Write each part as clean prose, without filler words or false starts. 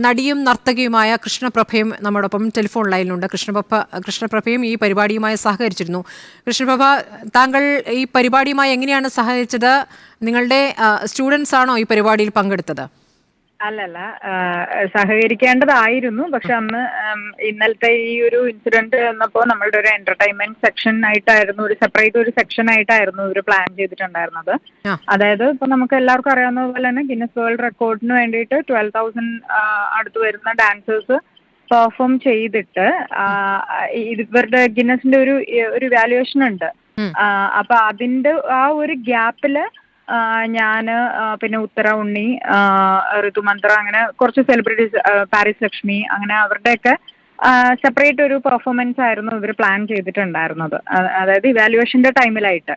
നടിയും നർത്തകിയുമായ കൃഷ്ണപ്രഭയും നമ്മോടൊപ്പം ടെലിഫോൺ ലൈനിലുണ്ട്. കൃഷ്ണപ്രഭയും ഈ പരിപാടിയുമായി സഹകരിച്ചിരുന്നു. കൃഷ്ണപ്രഭ, താങ്കൾ ഈ പരിപാടിയുമായി എങ്ങനെയാണ് സഹകരിച്ചത്? നിങ്ങളുടെ സ്റ്റുഡൻസ് ആണോ ഈ പരിപാടിയിൽ പങ്കെടുത്തത്? അല്ലല്ല, സഹകരിക്കേണ്ടതായിരുന്നു. പക്ഷെ അന്ന് ഇന്നലത്തെ ഈ ഒരു ഇൻസിഡന്റ് വന്നപ്പോൾ നമ്മളുടെ ഒരു എന്റർടൈൻമെന്റ് സെക്ഷൻ ആയിട്ടായിരുന്നു, ഒരു സെപ്പറേറ്റ് ഒരു സെക്ഷൻ ആയിട്ടായിരുന്നു ഇവർ പ്ലാൻ ചെയ്തിട്ടുണ്ടായിരുന്നത്. അതായത് ഇപ്പൊ നമുക്ക് എല്ലാവർക്കും അറിയാവുന്ന പോലെ തന്നെ ഗിന്നസ് വേൾഡ് റെക്കോർഡിന് വേണ്ടിയിട്ട് 12,000 അടുത്ത് വരുന്ന ഡാൻസേഴ്സ് പെർഫോം ചെയ്തിട്ട് ഇവരുടെ ഗിന്നസിന്റെ ഒരു വാല്യുവേഷൻ ഉണ്ട്. അപ്പൊ അതിന്റെ ആ ഒരു ഗ്യാപ്പില് ഞാന്, പിന്നെ ഉത്തര ഉണ്ണി, ഋതുമന്ത്ര, അങ്ങനെ കുറച്ച് സെലിബ്രിറ്റീസ്, പാരീസ് ലക്ഷ്മി, അങ്ങനെ അവരുടെയൊക്കെ സെപ്പറേറ്റ് ഒരു പെർഫോമൻസ് ആയിരുന്നു ഇവർ പ്ലാൻ ചെയ്തിട്ടുണ്ടായിരുന്നത്. അതായത് ഇവാലുവേഷന്റെ ടൈമിലായിട്ട്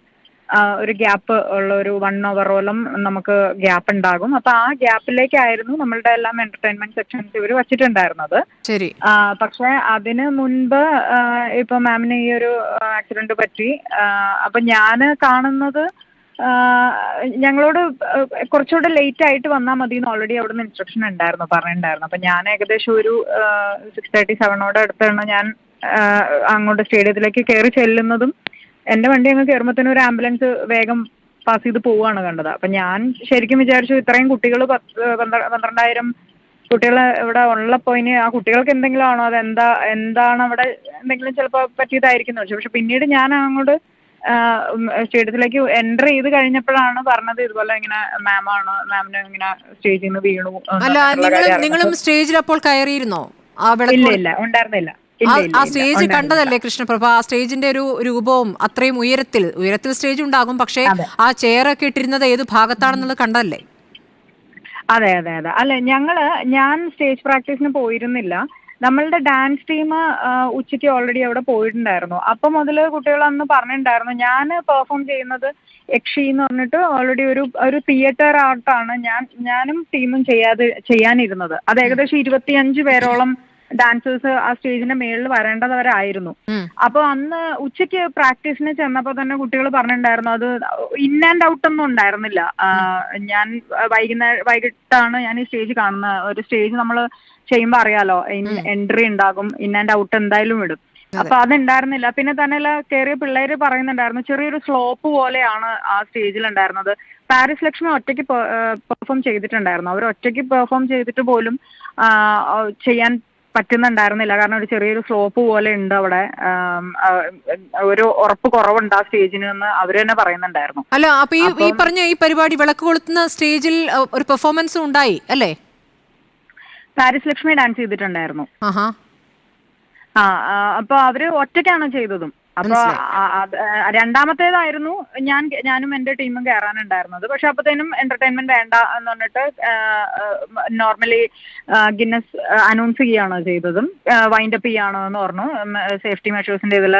ഒരു ഗ്യാപ്പ് ഉള്ള ഒരു 1 ഹവറോളം നമുക്ക് ഗ്യാപ്പ് ഉണ്ടാകും. അപ്പൊ ആ ഗ്യാപ്പിലേക്കായിരുന്നു നമ്മളുടെ എല്ലാം എന്റർടൈൻമെന്റ് സെക്ഷൻസ് ഇവർ വച്ചിട്ടുണ്ടായിരുന്നത്. ശരി. പക്ഷെ അതിന് മുൻപ് ഇപ്പൊ മാമിന് ഈ ഒരു ആക്സിഡന്റ് പറ്റി. അപ്പൊ ഞാന് കാണുന്നത് ഞങ്ങളോട് കുറച്ചുകൂടെ ലേറ്റ് ആയിട്ട് വന്നാൽ മതി എന്ന് ഓൾറെഡി അവിടെ നിന്ന് ഇൻസ്ട്രക്ഷൻ ഉണ്ടായിരുന്നു, പറഞ്ഞിട്ടുണ്ടായിരുന്നു. അപ്പൊ ഞാൻ ഏകദേശം ഒരു 6:37 അടുത്താണ് ഞാൻ അങ്ങോട്ട് സ്റ്റേഡിയത്തിലേക്ക് കയറി ചെല്ലുന്നതും. എന്റെ വണ്ടി അങ്ങ് കയറുമ്പോഴത്തേനും ഒരു ആംബുലൻസ് വേഗം പാസ് ചെയ്ത് പോവുകയാണ് കണ്ടത്. അപ്പൊ ഞാൻ ശരിക്കും വിചാരിച്ചു ഇത്രയും കുട്ടികൾ 12,000 കുട്ടികൾ ഇവിടെ ഉള്ളപ്പോ ഇനി ആ കുട്ടികൾക്ക് എന്തെങ്കിലും ആണോ, എന്താണ് അവിടെ എന്തെങ്കിലും ചിലപ്പോൾ പറ്റിയതായിരിക്കും. പക്ഷെ പിന്നീട് ഞാൻ അങ്ങോട്ട് സ്റ്റേഡിയത്തിലേക്ക് എൻ്റർ ചെയ്ത് കഴിഞ്ഞപ്പോഴാണ് പറഞ്ഞത് ഇതുപോലെ ഇങ്ങനെ മാമിന് ഇങ്ങനെ സ്റ്റേജിൽ നിന്ന് വീണു. നിങ്ങളും സ്റ്റേജിൽ അപ്പോൾ കയറിയിരുന്നോ? ഇല്ല, ഉണ്ടായിരുന്നില്ല. ആ സ്റ്റേജ് കണ്ടതല്ലേ കൃഷ്ണപ്രഭ? ആ സ്റ്റേജിന്റെ ഒരു രൂപവും അത്രയും ഉയരത്തിൽ സ്റ്റേജ് ഉണ്ടാകും, പക്ഷേ ആ ചെയറൊക്കെ ഇട്ടിരുന്നത് ഏത് ഭാഗത്താണെന്നുള്ളത് കണ്ടതല്ലേ? അതെ. അല്ല, ഞാൻ സ്റ്റേജ് പ്രാക്ടീസിന് പോയിരുന്നില്ല. നമ്മളുടെ ഡാൻസ് ടീം ഉച്ചയ്ക്ക് ഓൾറെഡി അവിടെ പോയിട്ടുണ്ടായിരുന്നു. അപ്പൊ മുതൽ കുട്ടികൾ അന്ന് പറഞ്ഞിട്ടുണ്ടായിരുന്നു ഞാൻ പെർഫോം ചെയ്യുന്നത് യക്ഷി എന്ന് പറഞ്ഞിട്ട് ഓൾറെഡി ഒരു തിയേറ്റർ ആർട്ടാണ് ഞാനും ടീമും ചെയ്യാനിരുന്നത്. അത് ഏകദേശം 25 പേരോളം ഡാൻസേഴ്സ് ആ സ്റ്റേജിന്റെ മേളിൽ വരേണ്ടവരായിരുന്നു. അപ്പൊ അന്ന് ഉച്ചയ്ക്ക് പ്രാക്ടീസിന് ചെന്നപ്പോ തന്നെ കുട്ടികൾ പറഞ്ഞിട്ടുണ്ടായിരുന്നു അത് ഇൻ ആൻഡ് ഔട്ട് ഒന്നും ഉണ്ടായിരുന്നില്ല. ഞാൻ വൈകിട്ടാണ് ഞാൻ ഈ സ്റ്റേജ് കാണുന്നത്. ഒരു സ്റ്റേജ് നമ്മൾ ചെയ്യുമ്പോ അറിയാലോ, എൻട്രി ഉണ്ടാകും, ഇൻ ആൻഡ് ഔട്ട് എന്തായാലും ഇടും. അപ്പൊ അതുണ്ടായിരുന്നില്ല. പിന്നെ തന്നെയല്ല, കയറിയ പിള്ളേര് പറയുന്നുണ്ടായിരുന്നു ചെറിയൊരു സ്ലോപ്പ് പോലെയാണ് ആ സ്റ്റേജിൽ ഉണ്ടായിരുന്നത്. പാരീസ് ലക്ഷ്മി ഒറ്റയ്ക്ക് പെർഫോം ചെയ്തിട്ടുണ്ടായിരുന്നു. അവർ ഒറ്റയ്ക്ക് പെർഫോം ചെയ്തിട്ട് പോലും ചെയ്യാൻ പറ്റുന്നുണ്ടായിരുന്നില്ല. കാരണം ഒരു ചെറിയൊരു സ്ലോപ്പ് പോലെ ഉണ്ട് അവിടെ, ഒരു ഉറപ്പ് കുറവുണ്ട് ആ സ്റ്റേജിന് എന്ന് അവര് തന്നെ പറയുന്നുണ്ടായിരുന്നു. അല്ല, അപ്പൊ ഈ പറഞ്ഞ ഈ പരിപാടി വിളക്ക് കൊളുത്തുന്ന സ്റ്റേജിൽ ഒരു പെർഫോമൻസ് ഉണ്ടായി അല്ലേ? പാരീസ് ലക്ഷ്മി ഡാൻസ് ചെയ്തിട്ടുണ്ടായിരുന്നു. അപ്പൊ അവര് ഒറ്റയ്ക്കാണ് ചെയ്തതും. അപ്പൊ രണ്ടാമത്തേതായിരുന്നു ഞാനും എന്റെ ടീമും കയറാനുണ്ടായിരുന്നത്. പക്ഷെ അപ്പത്തേനും എന്റർടൈൻമെന്റ് വേണ്ട എന്ന് പറഞ്ഞിട്ട് നോർമലി ഗിന്നസ് അനൗൺസ് ചെയ്യാണ് ചെയ്തതും. വൈൻഡപ്പ് ചെയ്യാണ് എന്ന് പറഞ്ഞു. സേഫ്റ്റി മെഷേഴ്സിന്റെ ഇതിൽ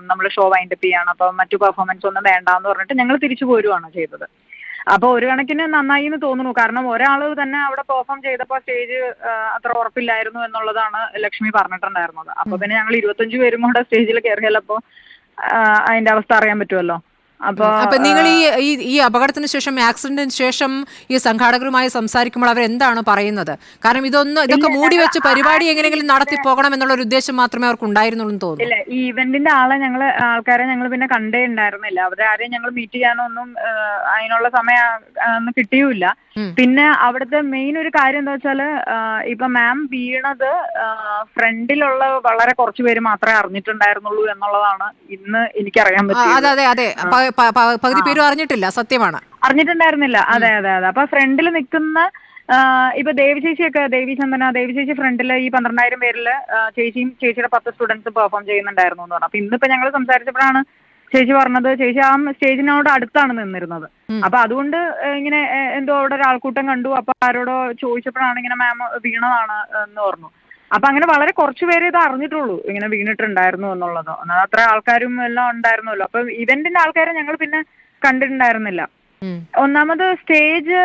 നമ്മൾ ഷോ വൈൻഡപ്പ് ചെയ്യാണ്, അപ്പൊ മറ്റു പെർഫോമൻസ് ഒന്നും വേണ്ട എന്ന് പറഞ്ഞിട്ട് ഞങ്ങൾ തിരിച്ചു പോരുവാണ് ചെയ്തത്. അപ്പൊ ഒരു കണക്കിന് നന്നായി എന്ന് തോന്നുന്നു. കാരണം ഒരാൾ തന്നെ അവിടെ പെർഫോം ചെയ്തപ്പോൾ സ്റ്റേജ് അത്ര ഉറപ്പില്ലായിരുന്നു എന്നുള്ളതാണ് ലക്ഷ്മി പറഞ്ഞിട്ടുണ്ടായിരുന്നത്. അപ്പൊ പിന്നെ ഞങ്ങൾ 25 പേരും കൂടെ സ്റ്റേജിൽ കയറിയപ്പോ അതിന്റെ അവസ്ഥ അറിയാൻ പറ്റുമല്ലോ. അപ്പൊ നിങ്ങൾ ഈ അപകടത്തിന് ശേഷം, ആക്സിഡന്റിന് ശേഷം ഈ സംഘാടകരുമായി സംസാരിക്കുമ്പോൾ അവരെന്താണ് പറയുന്നത്? കാരണം ഇതൊക്കെ മൂടി വെച്ച് പരിപാടി എങ്ങനെയെങ്കിലും നടത്തി പോകണം എന്നുള്ള ഒരു ഉദ്ദേശം മാത്രമേ അവർക്ക് ഉണ്ടായിരുന്നുള്ളൂ എന്ന് തോന്നുന്നു. ഇല്ല, ഈ ഇവന്റിന്റെ ആൾക്കാരെ ഞങ്ങൾ പിന്നെ കണ്ടേ ഉണ്ടായിരുന്നില്ല. അവരാരെയും ഞങ്ങൾ മീറ്റ് ചെയ്യാനൊന്നും അതിനുള്ള സമയം കിട്ടിയുമില്ല. പിന്നെ അവിടുത്തെ മെയിൻ ഒരു കാര്യം എന്താ വെച്ചാല്, ഇപ്പൊ മാം വീണത് ഫ്രണ്ടിലുള്ള വളരെ കുറച്ചു പേര് മാത്രമേ അറിഞ്ഞിട്ടുണ്ടായിരുന്നുള്ളൂ എന്നുള്ളതാണ് ഇന്ന് എനിക്കറിയാൻ പറ്റിയത്. അതെ, പകുതി പേരും അറിഞ്ഞിട്ടില്ല, സത്യമാണ്, അറിഞ്ഞിട്ടുണ്ടായിരുന്നില്ല. അതെ. അപ്പൊ ഫ്രണ്ടിൽ നിൽക്കുന്ന ഇപ്പൊ ദേവി ചേച്ചി ഫ്രണ്ടില് ഈ 12,000 പേരില് ചേച്ചിയുടെ 10 സ്റ്റുഡൻസ് പെർഫോം ചെയ്യുന്നുണ്ടായിരുന്നു എന്ന് പറഞ്ഞു. അപ്പൊ ഇന്നിപ്പോ ഞങ്ങൾ സംസാരിച്ചപ്പോഴാണ് ചേച്ചി പറഞ്ഞത്, ചേച്ചി ആ സ്റ്റേജിനോട് അടുത്താണ് നിന്നിരുന്നത്. അപ്പൊ അതുകൊണ്ട് ഇങ്ങനെ എന്തോ അവിടെ ഒരു ആൾക്കൂട്ടം കണ്ടു. അപ്പൊ ആരോടോ ചോദിച്ചപ്പോഴാണ് ഇങ്ങനെ മാം വീണതാണ് എന്ന് പറഞ്ഞു. അപ്പൊ അങ്ങനെ വളരെ കുറച്ചു പേരെ ഇത് അറിഞ്ഞിട്ടുള്ളൂ, ഇങ്ങനെ വീണിട്ടുണ്ടായിരുന്നു എന്നുള്ളത്. അത്ര ആൾക്കാരും എല്ലാം ഉണ്ടായിരുന്നല്ലോ. അപ്പൊ ഇവന്റിന്റെ ആൾക്കാരെ ഞങ്ങൾ പിന്നെ കണ്ടിട്ടുണ്ടായിരുന്നില്ല. ഒന്നാമത് സ്റ്റേജ്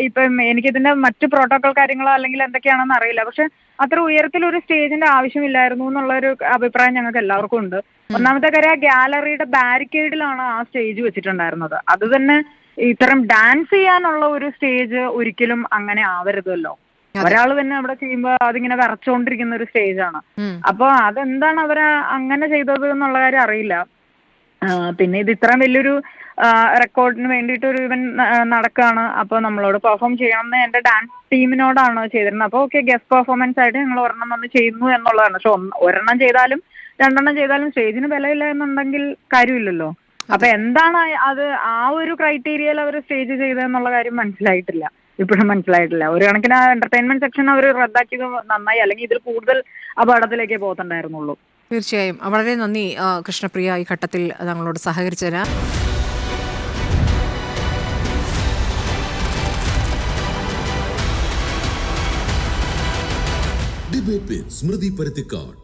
ഇപ്പം എനിക്കിതിന്റെ മറ്റു പ്രോട്ടോകോൾ കാര്യങ്ങളോ അല്ലെങ്കിൽ എന്തൊക്കെയാണെന്ന് അറിയില്ല. പക്ഷെ അത്ര ഉയരത്തിൽ ഒരു സ്റ്റേജിന്റെ ആവശ്യമില്ലായിരുന്നു എന്നുള്ളൊരു അഭിപ്രായം ഞങ്ങൾക്ക് എല്ലാവർക്കും ഉണ്ട്. ഒന്നാമത്തെ കാര്യം, ആ ഗാലറിയുടെ ബാരിക്കേഡിലാണ് ആ സ്റ്റേജ് വെച്ചിട്ടുണ്ടായിരുന്നത്. അത് തന്നെ ഇത്തരം ഡാൻസ് ചെയ്യാനുള്ള ഒരു സ്റ്റേജ് ഒരിക്കലും അങ്ങനെ ആവരുതല്ലോ. ഒരാൾ തന്നെ അവിടെ ചെയ്യുമ്പോ അതിങ്ങനെ വിറച്ചോണ്ടിരിക്കുന്ന ഒരു സ്റ്റേജാണ്. അപ്പൊ അതെന്താണ് അവര് അങ്ങനെ ചെയ്തത് എന്നുള്ള കാര്യം അറിയില്ല. പിന്നെ ഇത് ഇത്രയും വലിയൊരു റെക്കോർഡിന് വേണ്ടിയിട്ട് ഒരു ഇവന്റ് നടക്കുകയാണ്. അപ്പോൾ നമ്മളോട് പെർഫോം ചെയ്യണമെന്ന് എന്റെ ഡാൻസ് ടീമിനോടാണ് ചെയ്തിരുന്നത്. അപ്പോൾ ഓക്കെ, ഗസ്റ്റ് പെർഫോമൻസ് ആയിട്ട് ഞങ്ങൾ ഒരെണ്ണം വന്ന് ചെയ്യുന്നു എന്നുള്ളതാണ്. പക്ഷെ ഒരെണ്ണം ചെയ്താലും 2 എണ്ണം ചെയ്താലും സ്റ്റേജിന് വിലയില്ല എന്നുണ്ടെങ്കിൽ കാര്യമില്ലല്ലോ. അപ്പൊ എന്താണ് അത് ആ ഒരു ക്രൈറ്റീരിയയിൽ അവർ സ്റ്റേജ് ചെയ്തതെന്നുള്ള കാര്യം മനസ്സിലായിട്ടില്ല, ഇപ്പോഴും മനസ്സിലായിട്ടില്ല. ഒരു കണക്കിന് എന്റർടൈൻമെന്റ് സെക്ഷൻ അവർ റദ്ദാക്കിയത് നന്നായി, അല്ലെങ്കിൽ ഇതിൽ കൂടുതൽ അപകടത്തിലേക്കേ പോകത്തുണ്ടായിരുന്നുള്ളൂ. തീർച്ചയായും വളരെ നന്ദി കൃഷ്ണപ്രിയ, ഈ ഘട്ടത്തിൽ ഞങ്ങളോട് സഹകരിച്ചതിന്. ഡിബേറ്റ് വിത്ത് സ്മൃതി പരുത്തിക്കാട്.